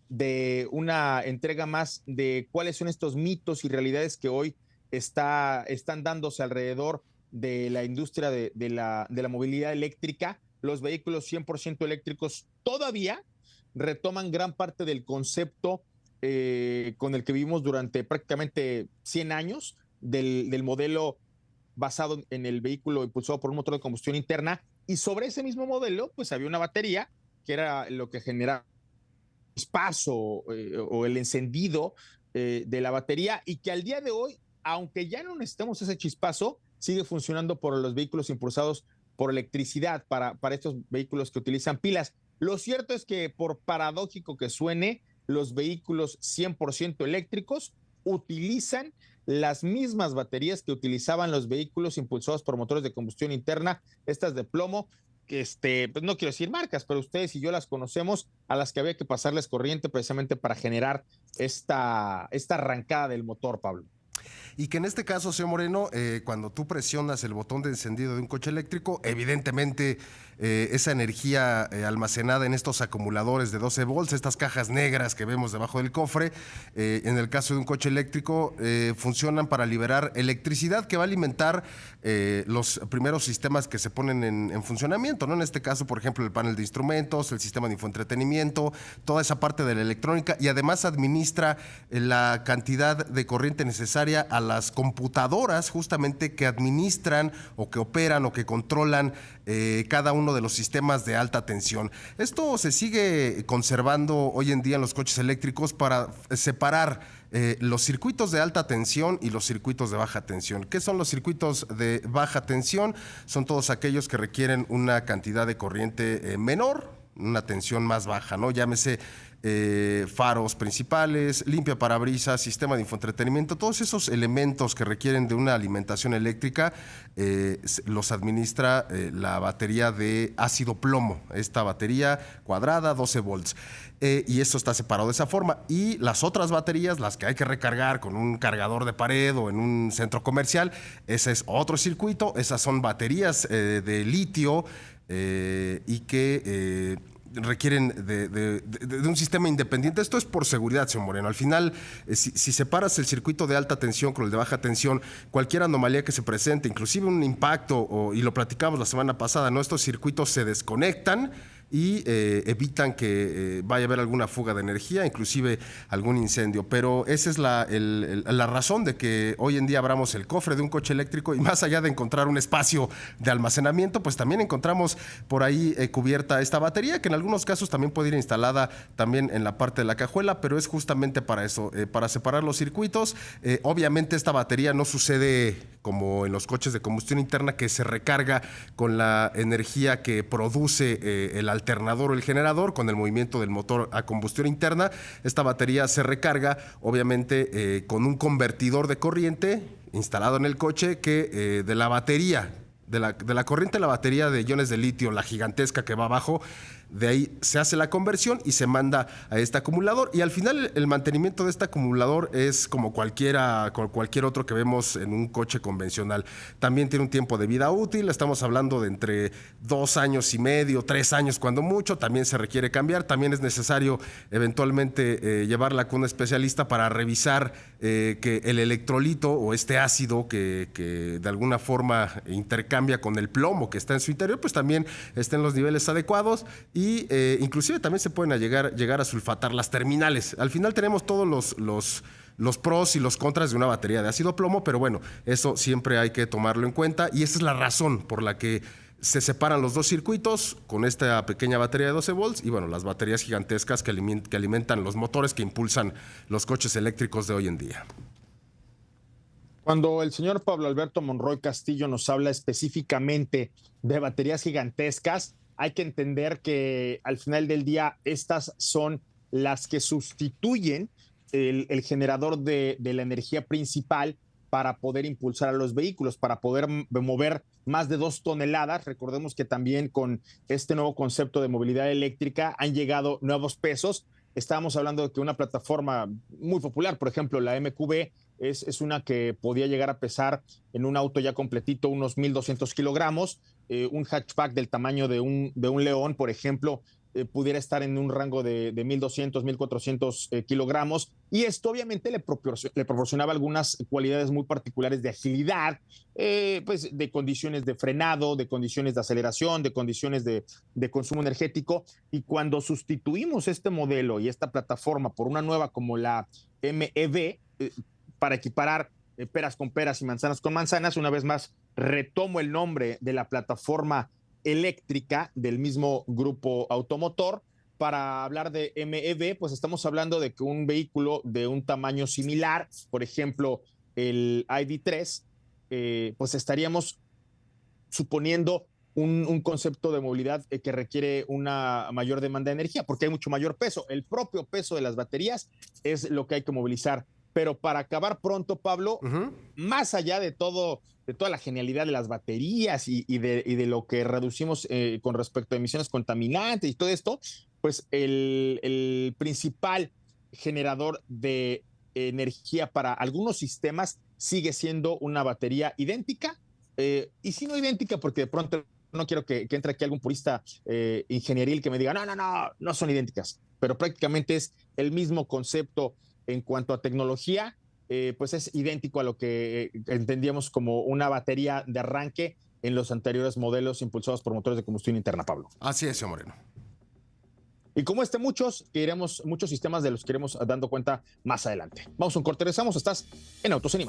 de una entrega más de cuáles son estos mitos y realidades que hoy están dándose alrededor de la industria de la movilidad eléctrica. Los vehículos 100% eléctricos todavía retoman gran parte del concepto con el que vivimos durante prácticamente 100 años del modelo basado en el vehículo impulsado por un motor de combustión interna, y sobre ese mismo modelo pues había una batería que era lo que generaba chispazo o el encendido de la batería, y que al día de hoy, aunque ya no necesitamos ese chispazo, sigue funcionando por los vehículos impulsados por electricidad para estos vehículos que utilizan pilas. Lo cierto es que, por paradójico que suene, los vehículos 100% eléctricos utilizan las mismas baterías que utilizaban los vehículos impulsados por motores de combustión interna, estas de plomo, que pues no quiero decir marcas, pero ustedes y yo las conocemos, a las que había que pasarles corriente precisamente para generar esta arrancada del motor, Pablo. Y que en este caso, señor Moreno, cuando tú presionas el botón de encendido de un coche eléctrico, evidentemente esa energía almacenada en estos acumuladores de 12 volts, estas cajas negras que vemos debajo del cofre, en el caso de un coche eléctrico, funcionan para liberar electricidad que va a alimentar los primeros sistemas que se ponen en funcionamiento, ¿no? En este caso, por ejemplo, el panel de instrumentos, el sistema de infoentretenimiento, toda esa parte de la electrónica, y además administra la cantidad de corriente necesaria a las computadoras justamente que administran o que operan o que controlan cada uno de los sistemas de alta tensión. Esto se sigue conservando hoy en día en los coches eléctricos para separar los circuitos de alta tensión y los circuitos de baja tensión. ¿Qué son los circuitos de baja tensión? Son todos aquellos que requieren una cantidad de corriente menor, una tensión más baja, ¿no? Llámese faros principales, limpia parabrisas, sistema de infoentretenimiento, todos esos elementos que requieren de una alimentación eléctrica los administra la batería de ácido plomo, esta batería cuadrada, 12 volts. Y esto está separado de esa forma. Y las otras baterías, las que hay que recargar con un cargador de pared o en un centro comercial, ese es otro circuito. Esas son baterías de litio y que requieren de un sistema independiente. Esto es por seguridad, señor Moreno. Al final, si separas el circuito de alta tensión con el de baja tensión, cualquier anomalía que se presente, inclusive un impacto, y lo platicamos la semana pasada, ¿no? Estos circuitos se desconectan y evitan que vaya a haber alguna fuga de energía, inclusive algún incendio. Pero esa es la razón de que hoy en día abramos el cofre de un coche eléctrico y, más allá de encontrar un espacio de almacenamiento, pues también encontramos por ahí cubierta esta batería, que en algunos casos también puede ir instalada también en la parte de la cajuela, pero es justamente para eso, para separar los circuitos. Obviamente esta batería no sucede como en los coches de combustión interna, que se recarga con la energía que produce el alternador o el generador con el movimiento del motor a combustión interna. Esta batería se recarga obviamente con un convertidor de corriente instalado en el coche que de la batería, de la corriente de la batería de iones de litio, la gigantesca que va abajo, de ahí se hace la conversión y se manda a este acumulador. Y al final el mantenimiento de este acumulador es como cualquier otro que vemos en un coche convencional. También tiene un tiempo de vida útil, estamos hablando de entre 2 años y medio, 3 años cuando mucho. También se requiere cambiar, también es necesario eventualmente llevarla con un especialista para revisar que el electrolito o este ácido que de alguna forma intercambia con el plomo que está en su interior, pues también esté en los niveles adecuados. Y inclusive también se pueden llegar a sulfatar las terminales. Al final tenemos todos los pros y los contras de una batería de ácido plomo, pero bueno, eso siempre hay que tomarlo en cuenta, y esa es la razón por la que se separan los dos circuitos con esta pequeña batería de 12 volts y, bueno, las baterías gigantescas que alimentan los motores que impulsan los coches eléctricos de hoy en día. Cuando el señor Pablo Alberto Monroy Castillo nos habla específicamente de baterías gigantescas, hay que entender que al final del día estas son las que sustituyen el generador de la energía principal para poder impulsar a los vehículos, para poder mover más de 2 toneladas. Recordemos que también con este nuevo concepto de movilidad eléctrica han llegado nuevos pesos. Estábamos hablando de que una plataforma muy popular, por ejemplo, la MQB, es una que podía llegar a pesar en un auto ya completito unos 1,200 kilogramos. Un hatchback del tamaño de un León, por ejemplo, pudiera estar en un rango de 1,200, 1,400 kilogramos, y esto obviamente le proporcionaba algunas cualidades muy particulares de agilidad, pues de condiciones de frenado, de condiciones de aceleración, de condiciones de consumo energético, y cuando sustituimos este modelo y esta plataforma por una nueva como la MEV, para equiparar peras con peras y manzanas con manzanas, una vez más retomo el nombre de la plataforma eléctrica del mismo grupo automotor. Para hablar de MEV, pues estamos hablando de que un vehículo de un tamaño similar, por ejemplo, el ID3, pues estaríamos suponiendo un concepto de movilidad que requiere una mayor demanda de energía, porque hay mucho mayor peso. El propio peso de las baterías es lo que hay que movilizar. Pero para acabar pronto, Pablo, más allá de todo, de toda la genialidad de las baterías y de lo que reducimos con respecto a emisiones contaminantes y todo esto, pues el principal generador de energía para algunos sistemas sigue siendo una batería idéntica, y si no idéntica, porque de pronto no quiero que entre aquí algún purista ingenieril que me diga, no son idénticas, pero prácticamente es el mismo concepto en cuanto a tecnología, pues es idéntico a lo que entendíamos como una batería de arranque en los anteriores modelos impulsados por motores de combustión interna, Pablo. Así es, señor Moreno. Y como muchos sistemas de los que iremos dando cuenta más adelante. Vamos a un corte, regresamos, estás en Autos en Imagen.